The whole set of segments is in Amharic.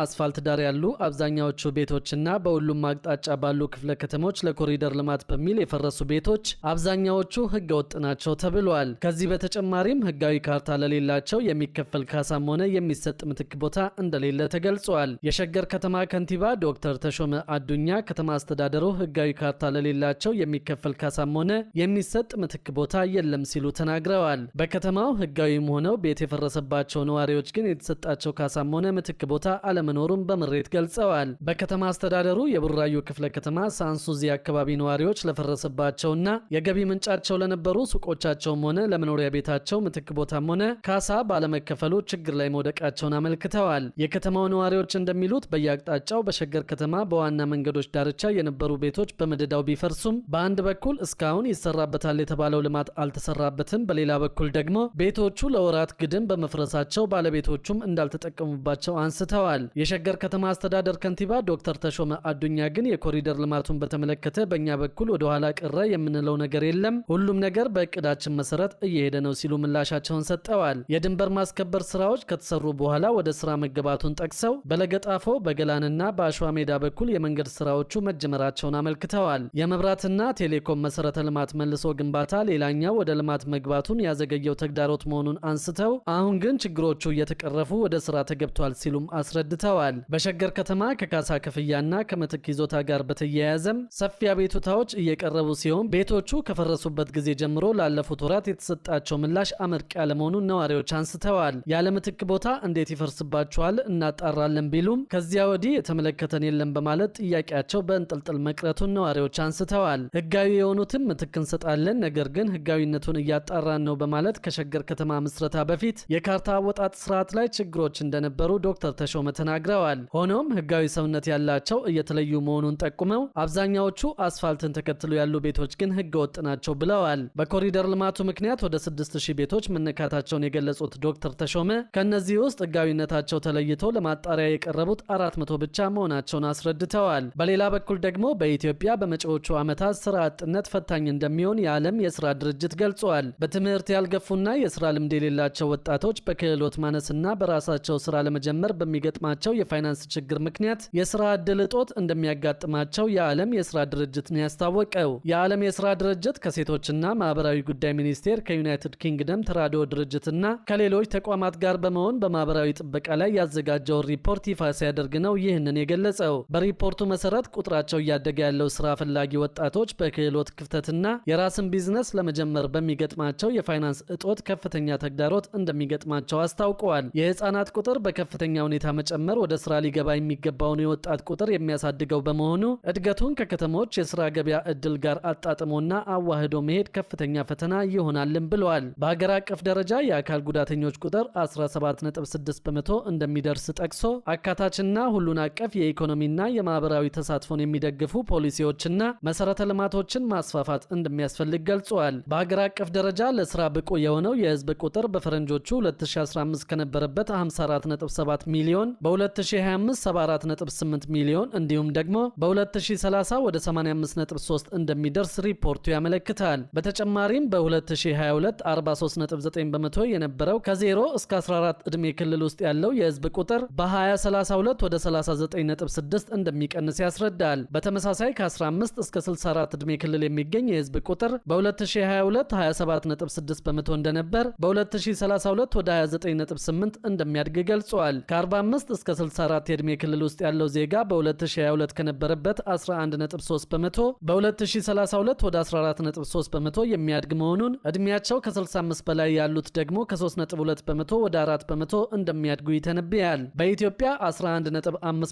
አስፋልት ዳር ያሉ አብዛኛዎቹ ቤቶችና በሁሉም አቅጣጫ ባሉ ክፍለ ከተሞች ለኮሪደር ልማት በሚል የፈረሱ ቤቶች አብዛኛዎቹ ህገ ወጥ ናቸው ተብሏል። ከዚህ በተጨማሪም ህጋዊ ካርታ ለሌላቸው የሚከፈል ካሳም ሆነ የሚሰጥ ምትክ ቦታ እንደሌለ ተገልጿል። የሸገር ከተማ ከንቲባ ዶክተር ተሾመ አዱኛ ከተማ አስተዳደሩ ህጋዊ ካርታ ለሌላቸው የሚከፈል ካሳም ሆነ የሚሰጥ ምትክ ቦታ የለም ሲሉ ተናግረዋል። በከተማው ህጋዊም ሆነው ቤት የፈረሰባቸው ነዋሪዎች ግን የተሰጣቸው ካሳም ሆነ ምትክ ቦታ አለመኖሩን በምሬት ገልጸዋል። በከተማ አስተዳደሩ የቡራዩ ክፍለ ከተማ ሳንሱዚ አካባቢ ነዋሪዎች ለፈረሰባቸውና የገቢ ምንጫቸው ለነበሩ ሱቆቻቸውም ሆነ ለመኖሪያ ቤታቸው ምትክ ቦታም ሆነ ካሳ ባለመከፈሉ ችግር ላይ መውደቃቸውን አመልክተዋል። የከተማው ነዋሪዎች እንደሚሉት በየአቅጣጫው በሸገር ከተማ በዋና መንገዶች ዳርቻ የነበሩ ቤቶች በመደዳው ቢፈርሱም በአንድ በኩል እስካሁን ይሰራበታል የተባለው ልማት አልተሰራበትም፣ በሌላ በኩል ደግሞ ቤቶቹ ለወራት ግድም በመፍረሳቸው ባለቤቶቹም እንዳልተጠቀሙባቸው አንስተዋል። የሸገር ከተማ አስተዳደር ከንቲባ ዶክተር ተሾመ አዱኛ ግን የኮሪደር ልማቱን በተመለከተ በእኛ በኩል ወደ ኋላ ቀረ የምንለው ነገር የለም፣ ሁሉም ነገር በእቅዳችን መሰረት እየሄደ ነው ሲሉ ምላሻቸውን ሰጠዋል። የድንበር ማስከበር ስራዎች ከተሰሩ በኋላ ወደ ስራ መገባቱን ጠቅሰው በለገጣፎ በገላንና በአሸዋ ሜዳ በኩል የመንገድ ስራዎቹ መጀመራቸውን አመልክተዋል። የመብራትና ቴሌኮም መሰረተ ልማት መልሶ ግንባታ ሌላኛው ወደ ልማት መግባቱን ያዘገየው ተግዳሮት መሆኑን አንስተው አሁን ግን ችግሮቹ እየተቀረፉ ወደ ስራ ተገብቷል ሲሉም አስረድተዋል። በሸገር ከተማ ከካሳ ክፍያና ከምትክ ይዞታ ጋር በተያያዘም ሰፊ አቤቱታዎች እየቀረቡ ሲሆን ቤቶቹ ከፈረሱበት ጊዜ ጀምሮ ላለፉት ወራት የተሰጣቸው ምላሽ አመርቂ ያለመሆኑን ነዋሪዎች አንስተዋል። ያለ ምትክ ቦታ እንዴት ይፈርስባቸዋል እናጣራለን ቢሉም ከዚያ ወዲህ የተመለከተን የለም በማለት ጥያቄያቸው በእንጥልጥል መቅረቱን ነዋሪዎች አንስተዋል። ህጋዊ የሆኑትን ምትክ እንሰጣለን፣ ነገር ግን ህጋዊነቱን እያጣራን ነው በማለት ከሸገር ከተማ ምስረታ በፊት የካርታ አወጣጥ ስርዓት ላይ ችግሮች እንደነበሩ ዶክተር ተሾመ ተናግረዋል። ሆኖም ህጋዊ ሰውነት ያላቸው እየተለዩ መሆኑን ጠቁመው አብዛኛዎቹ አስፋልትን ተከትሎ ያሉ ቤቶች ግን ህገ ወጥ ናቸው ብለዋል። በኮሪደር ልማቱ ምክንያት ወደ 6000 ቤቶች መነካታቸውን የገለጹት ዶክተር ተሾመ ከነዚህ ውስጥ ህጋዊነታቸው ተለይቶ ለማጣሪያ የቀረቡት 400 ብቻ መሆናቸውን አስረድተዋል። በሌላ በኩል ደግሞ በኢትዮጵያ በመጪዎቹ ዓመታት ስራ አጥነት ፈታኝ እንደሚሆን የዓለም የስራ ድርጅት ገልጿል። በትምህርት ያልገፉና የስራ ልምድ የሌላቸው ወጣቶች በክህሎት ማነስና በራሳቸው ስራ ለመጀመር በሚገጥማቸው የፋይናንስ ችግር ምክንያት የስራ ዕድል እጦት እንደሚያጋጥማቸው የዓለም የስራ ድርጅት ነው ያስታወቀው። የዓለም የስራ ድርጅት ከሴቶችና ማህበራዊ ጉዳይ ሚኒስቴር ከዩናይትድ ኪንግደም ተራድኦ ድርጅትና ከሌሎች ተቋማት ጋር በመሆን በማህበራዊ ጥበቃ ላይ ያዘጋጀውን ሪፖርት ይፋ ሲያደርግ ነው ይህንን የገለጸው። በሪፖርቱ መሰረት ቁጥራቸው እያደገ ያለው ስራ ፈላጊ ወጣቶች በክህሎት ክፍተትና የራስን ቢዝነስ ለመጀመር በሚገጥማቸው የፋይናንስ እጦት ከፍተኛ ተግዳሮት እንደሚገጥማቸው አስታውቀዋል። የህፃናት ቁጥር በከፍተኛ ሁኔታ መጨመር ወደ ስራ ሊገባ የሚገባውን የወጣት ቁጥር የሚያሳድገው በመሆኑ እድገቱን ከከተሞች የስራ ገበያ እድል ጋር አጣጥሞና አዋህዶ መሄድ ከፍተኛ ፈተና ይሆናልን ብለዋል። በሀገር አቀፍ ደረጃ የአካል ጉዳተኞች ቁጥር 17.6% እንደሚደርስ ጠቅሶ አካታችና ሁሉን አቀፍ የኢኮኖሚና የማህበራዊ ተሳትፎን የሚደግፉ ፖሊሲዎችና መሰረተ ልማቶችን ማስፋፋት እንደሚያስፈልግ ገልጿል። በሀገር አቀፍ ደረጃ ለስራ ብቁ የሆነው የህዝብ ቁጥር በፈረንጆቹ 2015 ከነበረበት 54.7 ሚሊዮን በ2025 74.8 ሚሊዮን እንዲሁም ደግሞ በ2030 ወደ 85.3 እንደሚደርስ ሪፖርቱ ያመለክታል። በተጨማሪም በ2022 43.9 በመቶ የነበረው ከ0 እስከ 14 ዕድሜ ክልል ውስጥ ያለው የህዝብ ቁጥር በ2032 ወደ 39.6 እንደሚቀንስ ያስረዳል። በተመሳሳይ ከ15 እስከ 64 ዕድሜ ክልል የሚገኝ የህዝብ ቁጥር በ2022 27.6 በመቶ እንደነበር በ2032 ወደ 29.8 እንደሚያድግ ገልጿል። ከ45 እስከ 64 የዕድሜ ክልል ውስጥ ያለው ዜጋ በ2022 ከነበረበት 11.3 በመቶ በ2032 ወደ 14.3 በመቶ የሚያድግ መሆኑን፣ ዕድሜያቸው ከ65 በላይ ያሉት ደግሞ ከ3.2 በመቶ ወደ 4 በመቶ እንደሚያድጉ ይተነብያል። በኢትዮጵያ 11.5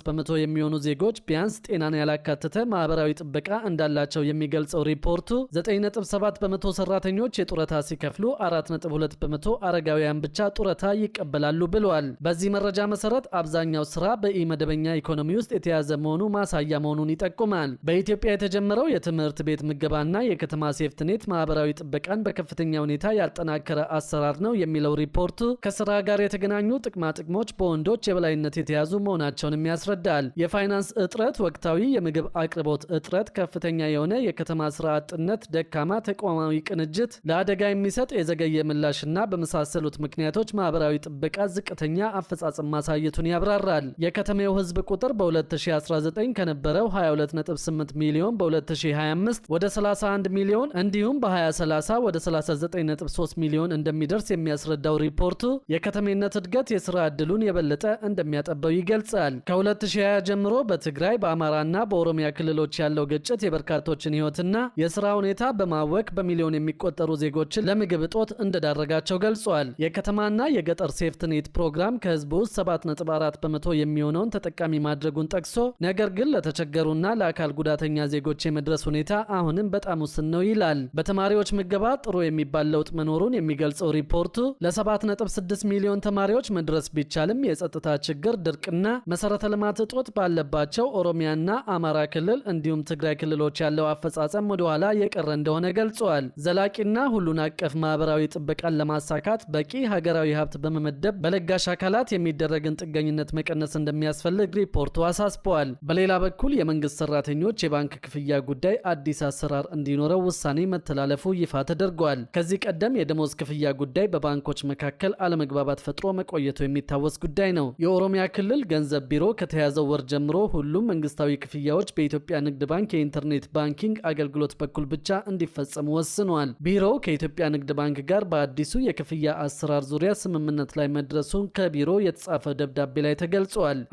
በመቶ የሚሆኑ ዜጎች ቢያንስ ጤናን ያላካተተ ማህበራዊ ጥበቃ እንዳላቸው የሚገልጸው ሪፖርቱ 9.7 በመቶ ሰራተኞች የጡረታ ሲከፍሉ 4.2 በመቶ አረጋውያን ብቻ ጡረታ ይቀበላሉ ብለዋል። በዚህ መረጃ መሰረት አብዛኛው ስራ በኢመደበኛ ኢኮኖሚ ውስጥ የተያዘ መሆኑ ማሳያ መሆኑን ይጠቁማል። በኢትዮጵያ የተጀመረው የትምህርት ቤት ምገባና የከተማ ሴፍትኔት ማህበራዊ ጥበቃን በከፍተኛ ሁኔታ ያጠናከረ አሰራር ነው የሚለው ሪፖርቱ ከስራ ጋር የተገናኙ ጥቅማ ጥቅሞች በወንዶች የበላይነት የተያዙ መሆናቸውንም ያስረዳል። የፋይናንስ እጥረት፣ ወቅታዊ የምግብ አቅርቦት እጥረት፣ ከፍተኛ የሆነ የከተማ ስራ አጥነት፣ ደካማ ተቋማዊ ቅንጅት፣ ለአደጋ የሚሰጥ የዘገየ ምላሽና በመሳሰሉት ምክንያቶች ማህበራዊ ጥበቃ ዝቅተኛ አፈጻጸም ማሳየቱን ያብራራል። ያብራራል። የከተማው ህዝብ ቁጥር በ2019 ከነበረው 22.8 ሚሊዮን በ2025 ወደ 31 ሚሊዮን እንዲሁም በ2030 ወደ 39.3 ሚሊዮን እንደሚደርስ የሚያስረዳው ሪፖርቱ የከተሜነት እድገት የስራ ዕድሉን የበለጠ እንደሚያጠበው ይገልጻል። ከ2020 ጀምሮ በትግራይ በአማራና በኦሮሚያ ክልሎች ያለው ግጭት የበርካቶችን ህይወትና የስራ ሁኔታ በማወክ በሚሊዮን የሚቆጠሩ ዜጎችን ለምግብ እጦት እንደዳረጋቸው ገልጿል። የከተማና የገጠር ሴፍትኔት ፕሮግራም ከህዝቡ ውስጥ 7.4 በመቶ የሚሆነውን ተጠቃሚ ማድረጉን ጠቅሶ ነገር ግን ለተቸገሩና ለአካል ጉዳተኛ ዜጎች የመድረስ ሁኔታ አሁንም በጣም ውስን ነው ይላል። በተማሪዎች ምገባ ጥሩ የሚባል ለውጥ መኖሩን የሚገልጸው ሪፖርቱ ለ7.6 ሚሊዮን ተማሪዎች መድረስ ቢቻልም የጸጥታ ችግር፣ ድርቅና መሰረተ ልማት እጦት ባለባቸው ኦሮሚያና አማራ ክልል እንዲሁም ትግራይ ክልሎች ያለው አፈጻጸም ወደ ኋላ የቀረ እንደሆነ ገልጿል። ዘላቂና ሁሉን አቀፍ ማህበራዊ ጥበቃን ለማሳካት በቂ ሀገራዊ ሀብት በመመደብ በለጋሽ አካላት የሚደረግን ጥገኝነት መቀነስ እንደሚያስፈልግ ሪፖርቱ አሳስበዋል። በሌላ በኩል የመንግስት ሰራተኞች የባንክ ክፍያ ጉዳይ አዲስ አሰራር እንዲኖረው ውሳኔ መተላለፉ ይፋ ተደርጓል። ከዚህ ቀደም የደሞዝ ክፍያ ጉዳይ በባንኮች መካከል አለመግባባት ፈጥሮ መቆየቱ የሚታወስ ጉዳይ ነው። የኦሮሚያ ክልል ገንዘብ ቢሮ ከተያዘው ወር ጀምሮ ሁሉም መንግስታዊ ክፍያዎች በኢትዮጵያ ንግድ ባንክ የኢንተርኔት ባንኪንግ አገልግሎት በኩል ብቻ እንዲፈጸሙ ወስኗል። ቢሮው ከኢትዮጵያ ንግድ ባንክ ጋር በአዲሱ የክፍያ አሰራር ዙሪያ ስምምነት ላይ መድረሱን ከቢሮ የተጻፈ ደብዳቤ ላይ ተገልጿል።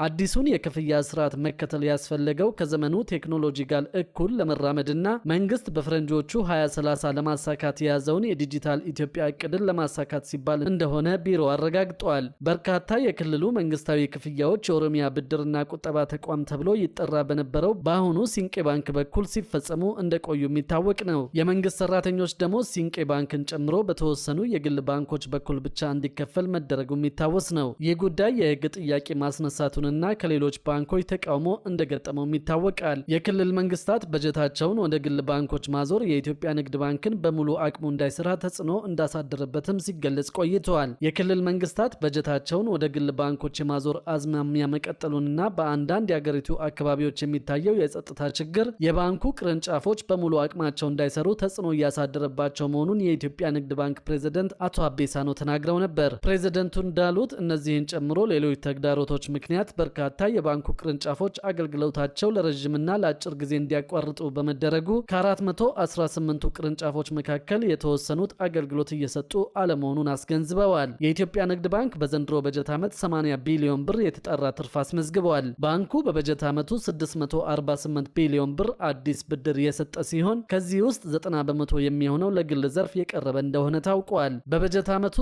አዲሱን የክፍያ ስርዓት መከተል ያስፈለገው ከዘመኑ ቴክኖሎጂ ጋር እኩል ለመራመድና መንግስት በፈረንጆቹ 2030 ለማሳካት የያዘውን የዲጂታል ኢትዮጵያ እቅድን ለማሳካት ሲባል እንደሆነ ቢሮ አረጋግጧል። በርካታ የክልሉ መንግስታዊ ክፍያዎች የኦሮሚያ ብድርና ቁጠባ ተቋም ተብሎ ይጠራ በነበረው በአሁኑ ሲንቄ ባንክ በኩል ሲፈጸሙ እንደቆዩ የሚታወቅ ነው። የመንግስት ሰራተኞች ደሞዝ ሲንቄ ባንክን ጨምሮ በተወሰኑ የግል ባንኮች በኩል ብቻ እንዲከፈል መደረጉ የሚታወስ ነው። ይህ ጉዳይ የህግ ጥያቄ ማስነሳቱንና ከሌሎች ባንኮች ተቃውሞ እንደገጠመው ይታወቃል። የክልል መንግስታት በጀታቸውን ወደ ግል ባንኮች ማዞር የኢትዮጵያ ንግድ ባንክን በሙሉ አቅሙ እንዳይሰራ ተጽዕኖ እንዳሳደረበትም ሲገለጽ ቆይተዋል። የክልል መንግስታት በጀታቸውን ወደ ግል ባንኮች የማዞር አዝማሚያ መቀጠሉንና በአንዳንድ የአገሪቱ አካባቢዎች የሚታየው የጸጥታ ችግር የባንኩ ቅርንጫፎች በሙሉ አቅማቸው እንዳይሰሩ ተጽዕኖ እያሳደረባቸው መሆኑን የኢትዮጵያ ንግድ ባንክ ፕሬዝደንት አቶ አቤሳኖ ተናግረው ነበር። ፕሬዝደንቱ እንዳሉት እነዚህን ጨምሮ ሌሎች ተግዳሮቶች ምክንያት በርካታ የባንኩ ቅርንጫፎች አገልግሎታቸው ለረዥምና ለአጭር ጊዜ እንዲያቋርጡ በመደረጉ ከ418ቱ ቅርንጫፎች መካከል የተወሰኑት አገልግሎት እየሰጡ አለመሆኑን አስገንዝበዋል። የኢትዮጵያ ንግድ ባንክ በዘንድሮ በጀት ዓመት 80 ቢሊዮን ብር የተጣራ ትርፍ አስመዝግበዋል። ባንኩ በበጀት ዓመቱ 648 ቢሊዮን ብር አዲስ ብድር የሰጠ ሲሆን ከዚህ ውስጥ 90 በመቶ የሚሆነው ለግል ዘርፍ የቀረበ እንደሆነ ታውቋል። በበጀት ዓመቱ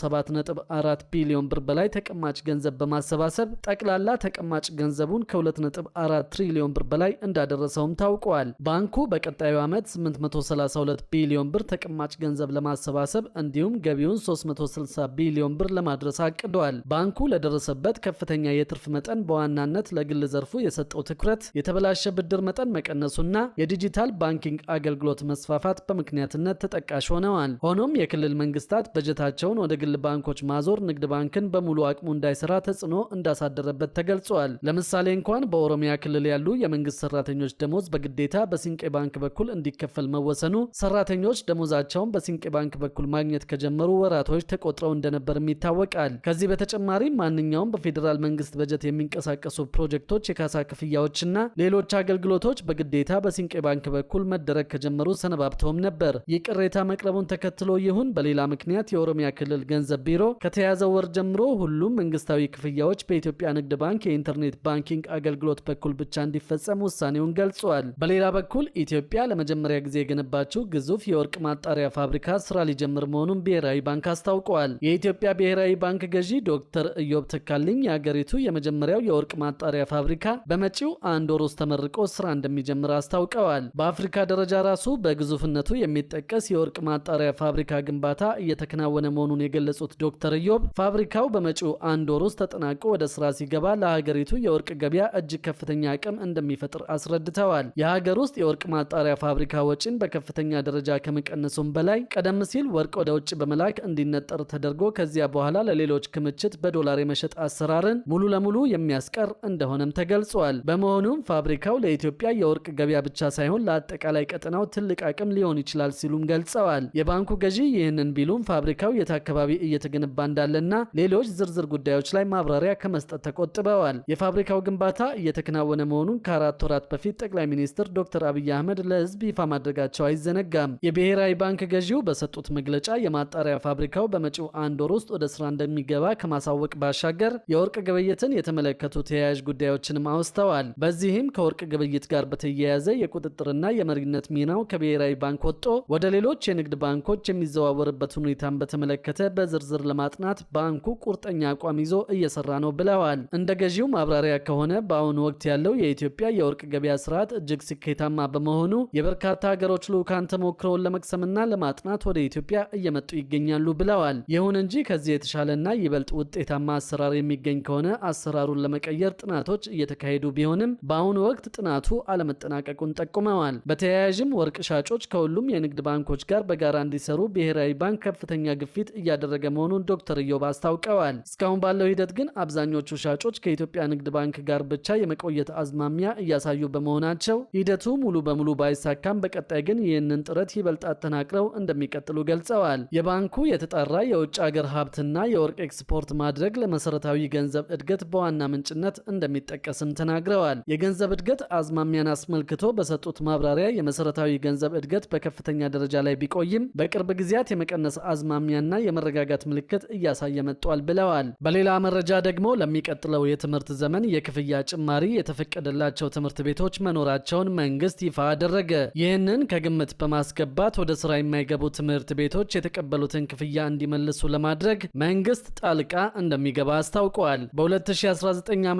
707.4 ቢሊዮን ብር በላይ ተቀማጭ ገንዘብ በማሰባሰብ ጠቅላላ ተቀማጭ ገንዘቡን ከ2.4 ትሪሊዮን ብር በላይ እንዳደረሰውም ታውቋል። ባንኩ በቀጣዩ ዓመት 832 ቢሊዮን ብር ተቀማጭ ገንዘብ ለማሰባሰብ እንዲሁም ገቢውን 360 ቢሊዮን ብር ለማድረስ አቅዷል። ባንኩ ለደረሰበት ከፍተኛ የትርፍ መጠን በዋናነት ለግል ዘርፉ የሰጠው ትኩረት የተበላሸ ብድር መጠን መቀነሱና የዲጂታል ባንኪንግ አገልግሎት መስፋፋት በምክንያትነት ተጠቃሽ ሆነዋል። ሆኖም የክልል መንግስታት በጀታቸውን ወደ ግል ባንኮች ማዞር ንግድ ባንክን በሙሉ አቅሙ እንዳይሰራ ተጽዕኖ እንዳሳደረበት ተገልጿል። ለምሳሌ እንኳን በኦሮሚያ ክልል ያሉ የመንግስት ሰራተኞች ደሞዝ በግዴታ በሲንቄ ባንክ በኩል እንዲከፈል መወሰኑ ሰራተኞች ደሞዛቸውን በሲንቄ ባንክ በኩል ማግኘት ከጀመሩ ወራቶች ተቆጥረው እንደነበርም ይታወቃል። ከዚህ በተጨማሪ ማንኛውም በፌዴራል መንግስት በጀት የሚንቀሳቀሱ ፕሮጀክቶች የካሳ ክፍያዎችና ሌሎች አገልግሎቶች በግዴታ በሲንቄ ባንክ በኩል መደረግ ከጀመሩ ሰነባብተውም ነበር። ይህ ቅሬታ መቅረቡን ተከትሎ ይሁን በሌላ ምክንያት የኦሮሚያ ክልል ገንዘብ ቢሮ ከተያዘው ወር ጀምሮ ሁሉም መንግስታዊ ክፍያዎች በኢትዮጵያ ንግድ ባንክ የኢንተርኔት ባንኪንግ አገልግሎት በኩል ብቻ እንዲፈጸም ውሳኔውን ገልጿል። በሌላ በኩል ኢትዮጵያ ለመጀመሪያ ጊዜ የገነባችው ግዙፍ የወርቅ ማጣሪያ ፋብሪካ ስራ ሊጀምር መሆኑን ብሔራዊ ባንክ አስታውቀዋል። የኢትዮጵያ ብሔራዊ ባንክ ገዢ ዶክተር ኢዮብ ተካልኝ የሀገሪቱ የመጀመሪያው የወርቅ ማጣሪያ ፋብሪካ በመጪው አንድ ወር ውስጥ ተመርቆ ስራ እንደሚጀምር አስታውቀዋል። በአፍሪካ ደረጃ ራሱ በግዙፍነቱ የሚጠቀስ የወርቅ ማጣሪያ ፋብሪካ ግንባታ እየተከናወነ መሆኑን የገለጹት ዶክተር ኢዮብ ፋብሪካው በመጪው አንድ ወር ውስጥ ተጠናቆ ወደ ስራ ሲገባ ለሀገሪቱ የወርቅ ገበያ እጅግ ከፍተኛ አቅም እንደሚፈጥር አስረድተዋል። የሀገር ውስጥ የወርቅ ማጣሪያ ፋብሪካ ወጪን በከፍተኛ ደረጃ ከመቀነሱም በላይ ቀደም ሲል ወርቅ ወደ ውጭ በመላክ እንዲነጠር ተደርጎ ከዚያ በኋላ ለሌሎች ክምችት በዶላር የመሸጥ አሰራርን ሙሉ ለሙሉ የሚያስቀር እንደሆነም ተገልጿል። በመሆኑም ፋብሪካው ለኢትዮጵያ የወርቅ ገበያ ብቻ ሳይሆን ለአጠቃላይ ቀጠናው ትልቅ አቅም ሊሆን ይችላል ሲሉም ገልጸዋል። የባንኩ ገዢ ይህንን ቢሉም ፋብሪካው የት አካባቢ እየተገነባ እንዳለና ሌሎች ዝርዝር ጉዳዮች ላይ ማብራሪያ ማብራሪያ ከመስጠት ተቆጥበዋል። የፋብሪካው ግንባታ እየተከናወነ መሆኑን ከ4 ወራት በፊት ጠቅላይ ሚኒስትር ዶክተር አብይ አህመድ ለህዝብ ይፋ ማድረጋቸው አይዘነጋም። የብሔራዊ ባንክ ገዢው በሰጡት መግለጫ የማጣሪያ ፋብሪካው በመጪው 1 ወር ውስጥ ወደ ስራ እንደሚገባ ከማሳወቅ ባሻገር የወርቅ ግብይትን የተመለከቱ ተያያዥ ጉዳዮችንም አውስተዋል። በዚህም ከወርቅ ግብይት ጋር በተያያዘ የቁጥጥርና የመሪነት ሚናው ከብሔራዊ ባንክ ወጥቶ ወደ ሌሎች የንግድ ባንኮች የሚዘዋወርበት ሁኔታን በተመለከተ በዝርዝር ለማጥናት ባንኩ ቁርጠኛ አቋም ይዞ እየሰራ ነው ብለዋል። እንደ ገዢው ማብራሪያ ከሆነ በአሁኑ ወቅት ያለው የኢትዮጵያ የወርቅ ገበያ ስርዓት እጅግ ስኬታማ በመሆኑ የበርካታ ሀገሮች ልዑካን ተሞክሮውን ለመቅሰምና ለማጥናት ወደ ኢትዮጵያ እየመጡ ይገኛሉ ብለዋል። ይሁን እንጂ ከዚህ የተሻለና ይበልጥ ውጤታማ አሰራር የሚገኝ ከሆነ አሰራሩን ለመቀየር ጥናቶች እየተካሄዱ ቢሆንም በአሁኑ ወቅት ጥናቱ አለመጠናቀቁን ጠቁመዋል። በተያያዥም ወርቅ ሻጮች ከሁሉም የንግድ ባንኮች ጋር በጋራ እንዲሰሩ ብሔራዊ ባንክ ከፍተኛ ግፊት እያደረገ መሆኑን ዶክተር ኢዮብ አስታውቀዋል። እስካሁን ባለው ሂደት ግን አብዛኞቹ ሻጮች ከኢትዮጵያ ንግድ ባንክ ጋር ብቻ የመቆየት አዝማሚያ እያሳዩ በመሆናቸው ሂደቱ ሙሉ በሙሉ ባይሳካም በቀጣይ ግን ይህንን ጥረት ይበልጥ አጠናክረው እንደሚቀጥሉ ገልጸዋል። የባንኩ የተጣራ የውጭ ሀገር ሀብትና የወርቅ ኤክስፖርት ማድረግ ለመሰረታዊ ገንዘብ እድገት በዋና ምንጭነት እንደሚጠቀስም ተናግረዋል። የገንዘብ እድገት አዝማሚያን አስመልክቶ በሰጡት ማብራሪያ የመሰረታዊ ገንዘብ እድገት በከፍተኛ ደረጃ ላይ ቢቆይም በቅርብ ጊዜያት የመቀነስ አዝማሚያና የመረጋጋት ምልክት እያሳየ መጥቷል ብለዋል። በሌላ መረጃ ደግሞ ለሚቀጥለው የትምህርት ዘመን የክፍያ ጭማሪ የተፈቀደላቸው ትምህርት ቤቶች መኖራቸውን መንግስት ይፋ አደረገ። ይህንን ከግምት በማስገባት ወደ ስራ የማይገቡ ትምህርት ቤቶች የተቀበሉትን ክፍያ እንዲመልሱ ለማድረግ መንግስት ጣልቃ እንደሚገባ አስታውቋል። በ2019 ዓ.ም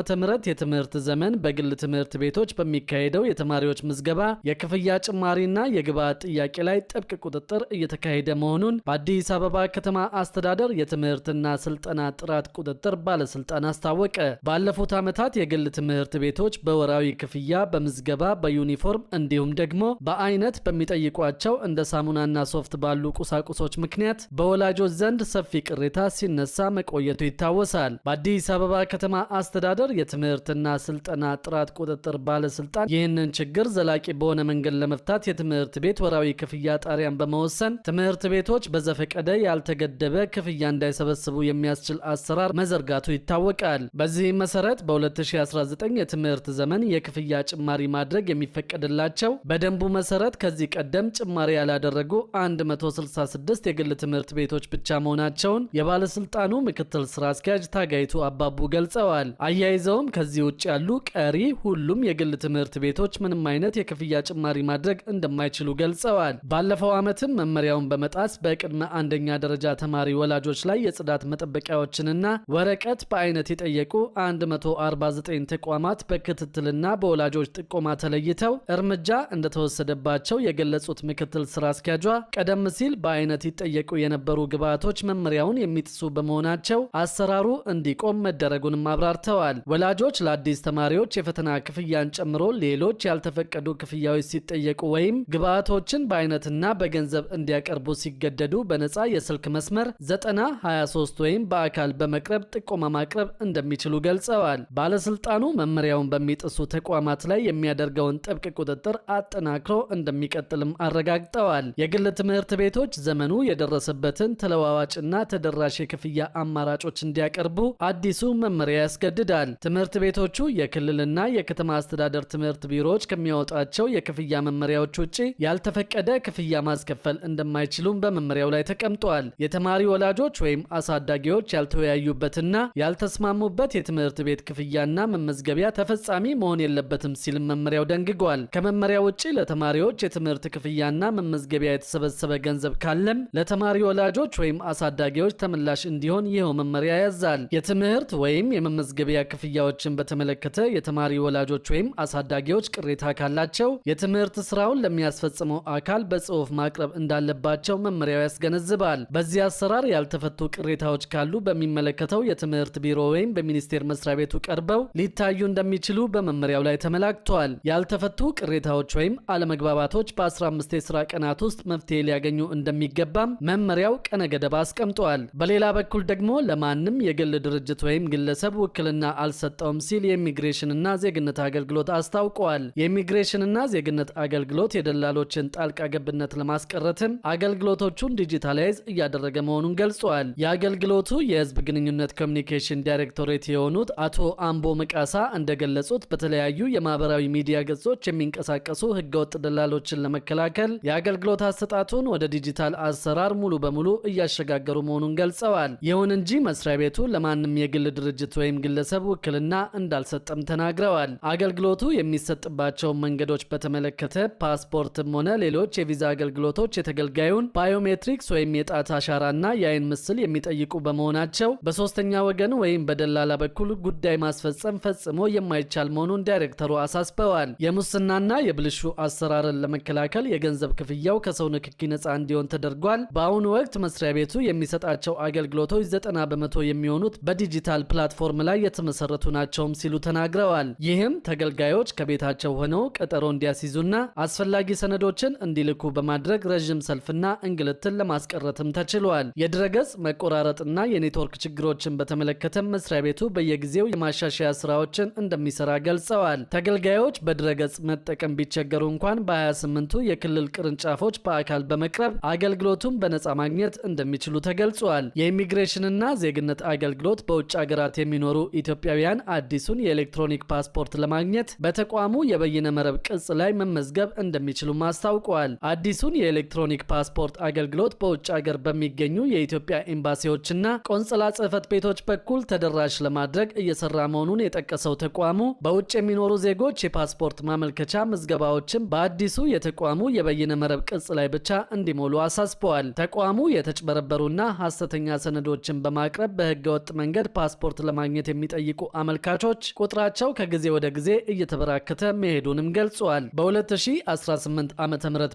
የትምህርት ዘመን በግል ትምህርት ቤቶች በሚካሄደው የተማሪዎች ምዝገባ የክፍያ ጭማሪና የግብዓት ጥያቄ ላይ ጥብቅ ቁጥጥር እየተካሄደ መሆኑን በአዲስ አበባ ከተማ አስተዳደር የትምህርትና ስልጠና ጥራት ቁጥጥር ባለስልጣን አስታወቀ። ባለፉት ዓመታት የግል ትምህርት ቤቶች በወራዊ ክፍያ፣ በምዝገባ፣ በዩኒፎርም እንዲሁም ደግሞ በአይነት በሚጠይቋቸው እንደ ሳሙናና ሶፍት ባሉ ቁሳቁሶች ምክንያት በወላጆች ዘንድ ሰፊ ቅሬታ ሲነሳ መቆየቱ ይታወሳል። በአዲስ አበባ ከተማ አስተዳደር የትምህርትና ስልጠና ጥራት ቁጥጥር ባለስልጣን ይህንን ችግር ዘላቂ በሆነ መንገድ ለመፍታት የትምህርት ቤት ወራዊ ክፍያ ጣሪያን በመወሰን ትምህርት ቤቶች በዘፈቀደ ያልተገደበ ክፍያ እንዳይሰበስቡ የሚያስችል አሰራር መዘርጋቱ ይታወቃል። በዚህም መሰረት በ2019 የትምህርት ዘመን የክፍያ ጭማሪ ማድረግ የሚፈቀድላቸው በደንቡ መሰረት ከዚህ ቀደም ጭማሪ ያላደረጉ 166 የግል ትምህርት ቤቶች ብቻ መሆናቸውን የባለስልጣኑ ምክትል ስራ አስኪያጅ ታጋይቱ አባቡ ገልጸዋል። አያይዘውም ከዚህ ውጭ ያሉ ቀሪ ሁሉም የግል ትምህርት ቤቶች ምንም አይነት የክፍያ ጭማሪ ማድረግ እንደማይችሉ ገልጸዋል። ባለፈው ዓመትም መመሪያውን በመጣስ በቅድመ አንደኛ ደረጃ ተማሪ ወላጆች ላይ የጽዳት መጠበቂያዎችንና ወረቀት በአይነት የጠየቁ 149 ተቋማት በክትትልና በወላጆች ጥቆማ ተለይተው እርምጃ እንደተወሰደባቸው የገለጹት ምክትል ስራ አስኪያጇ ቀደም ሲል በአይነት ይጠየቁ የነበሩ ግብዓቶች መመሪያውን የሚጥሱ በመሆናቸው አሰራሩ እንዲቆም መደረጉንም አብራርተዋል። ወላጆች ለአዲስ ተማሪዎች የፈተና ክፍያን ጨምሮ ሌሎች ያልተፈቀዱ ክፍያዎች ሲጠየቁ ወይም ግብዓቶችን በአይነትና በገንዘብ እንዲያቀርቡ ሲገደዱ በነፃ የስልክ መስመር 9023 ወይም በአካል በመቅረብ ጥቆማ ማቅረብ እንደሚችሉ ገልጸዋል። ባለስልጣኑ መመሪያውን በሚጥሱ ተቋማት ላይ የሚያደርገውን ጥብቅ ቁጥጥር አጠናክሮ እንደሚቀጥልም አረጋግጠዋል። የግል ትምህርት ቤቶች ዘመኑ የደረሰበትን ተለዋዋጭና ተደራሽ የክፍያ አማራጮች እንዲያቀርቡ አዲሱ መመሪያ ያስገድዳል። ትምህርት ቤቶቹ የክልልና የከተማ አስተዳደር ትምህርት ቢሮዎች ከሚያወጣቸው የክፍያ መመሪያዎች ውጪ ያልተፈቀደ ክፍያ ማስከፈል እንደማይችሉም በመመሪያው ላይ ተቀምጧል። የተማሪ ወላጆች ወይም አሳዳጊዎች ያልተወያዩበትና ያልተስማሙበት የትምህርት ቤት ክፍያና መመዝገቢያ ተፈጻሚ መሆን የለበትም ሲልም መመሪያው ደንግጓል። ከመመሪያው ውጪ ለተማሪዎች የትምህርት ክፍያና መመዝገቢያ የተሰበሰበ ገንዘብ ካለም ለተማሪ ወላጆች ወይም አሳዳጊዎች ተመላሽ እንዲሆን ይኸው መመሪያ ያዛል። የትምህርት ወይም የመመዝገቢያ ክፍያዎችን በተመለከተ የተማሪ ወላጆች ወይም አሳዳጊዎች ቅሬታ ካላቸው የትምህርት ስራውን ለሚያስፈጽመው አካል በጽሑፍ ማቅረብ እንዳለባቸው መመሪያው ያስገነዝባል። በዚህ አሰራር ያልተፈቱ ቅሬታዎች ካሉ በሚመለከተው የትምህርት ቢሮ ወይም በሚኒስቴር መስሪያ ቤቱ ቀርበው ሊታዩ እንደሚችሉ በመመሪያው ላይ ተመላክቷል። ያልተፈቱ ቅሬታዎች ወይም አለመግባባቶች በ15 የስራ ቀናት ውስጥ መፍትሄ ሊያገኙ እንደሚገባም መመሪያው ቀነ ገደብ አስቀምጧል። በሌላ በኩል ደግሞ ለማንም የግል ድርጅት ወይም ግለሰብ ውክልና አልሰጠውም ሲል የኢሚግሬሽንና ዜግነት አገልግሎት አስታውቋል። የኢሚግሬሽንና ዜግነት አገልግሎት የደላሎችን ጣልቃ ገብነት ለማስቀረትም አገልግሎቶቹን ዲጂታላይዝ እያደረገ መሆኑን ገልጿል። የአገልግሎቱ የህዝብ ግንኙነት ኮሚኒኬሽን ኮሚኒኬሽን ዳይሬክቶሬት የሆኑት አቶ አምቦ መቃሳ እንደገለጹት በተለያዩ የማህበራዊ ሚዲያ ገጾች የሚንቀሳቀሱ ህገወጥ ደላሎችን ለመከላከል የአገልግሎት አሰጣጡን ወደ ዲጂታል አሰራር ሙሉ በሙሉ እያሸጋገሩ መሆኑን ገልጸዋል። ይሁን እንጂ መስሪያ ቤቱ ለማንም የግል ድርጅት ወይም ግለሰብ ውክልና እንዳልሰጠም ተናግረዋል። አገልግሎቱ የሚሰጥባቸውን መንገዶች በተመለከተ ፓስፖርትም ሆነ ሌሎች የቪዛ አገልግሎቶች የተገልጋዩን ባዮሜትሪክስ ወይም የጣት አሻራና የአይን ምስል የሚጠይቁ በመሆናቸው በሶስተኛ ወገን ወይም በደላላ በኩል ጉዳይ ማስፈጸም ፈጽሞ የማይቻል መሆኑን ዳይሬክተሩ አሳስበዋል። የሙስናና የብልሹ አሰራርን ለመከላከል የገንዘብ ክፍያው ከሰው ንክኪ ነፃ እንዲሆን ተደርጓል። በአሁኑ ወቅት መስሪያ ቤቱ የሚሰጣቸው አገልግሎቶች 90 በመቶ የሚሆኑት በዲጂታል ፕላትፎርም ላይ የተመሰረቱ ናቸውም ሲሉ ተናግረዋል። ይህም ተገልጋዮች ከቤታቸው ሆነው ቀጠሮ እንዲያስይዙና አስፈላጊ ሰነዶችን እንዲልኩ በማድረግ ረዥም ሰልፍና እንግልትን ለማስቀረትም ተችሏል። የድረገጽ መቆራረጥና የኔትወርክ ችግሮችን በተመለከተም መስሪያ ቤቱ በየጊዜው የማሻሻያ ስራዎችን እንደሚሰራ ገልጸዋል። ተገልጋዮች በድረገጽ መጠቀም ቢቸገሩ እንኳን በ28ቱ የክልል ቅርንጫፎች በአካል በመቅረብ አገልግሎቱን በነፃ ማግኘት እንደሚችሉ ተገልጿል። የኢሚግሬሽንና ዜግነት አገልግሎት በውጭ ሀገራት የሚኖሩ ኢትዮጵያውያን አዲሱን የኤሌክትሮኒክ ፓስፖርት ለማግኘት በተቋሙ የበይነ መረብ ቅጽ ላይ መመዝገብ እንደሚችሉም አስታውቀዋል። አዲሱን የኤሌክትሮኒክ ፓስፖርት አገልግሎት በውጭ ሀገር በሚገኙ የኢትዮጵያ ኤምባሲዎችና ቆንጽላ ጽሕፈት ቤቶች በኩል ተደራሽ ለማድረግ እየሰራ መሆኑን የጠቀሰው ተቋሙ በውጭ የሚኖሩ ዜጎች የፓስፖርት ማመልከቻ ምዝገባዎችን በአዲሱ የተቋሙ የበይነ መረብ ቅጽ ላይ ብቻ እንዲሞሉ አሳስበዋል። ተቋሙ የተጭበረበሩና ሐሰተኛ ሰነዶችን በማቅረብ በህገወጥ መንገድ ፓስፖርት ለማግኘት የሚጠይቁ አመልካቾች ቁጥራቸው ከጊዜ ወደ ጊዜ እየተበራከተ መሄዱንም ገልጿል። በ2018 ዓ.ም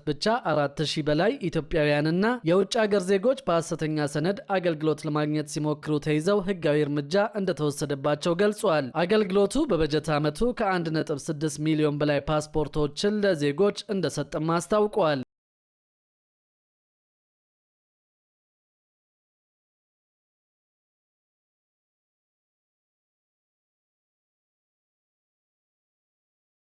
ብቻ 4000 በላይ ኢትዮጵያውያንና የውጭ ሀገር ዜጎች በሐሰተኛ ሰነድ አገልግሎት ለማግኘት ሲሞክሩ ተይዘው ህጋዊ እርምጃ እንደተወሰደባቸው ገልጿል። አገልግሎቱ በበጀት ዓመቱ ከ1.6 ሚሊዮን በላይ ፓስፖርቶችን ለዜጎች እንደሰጠም አስታውቋል።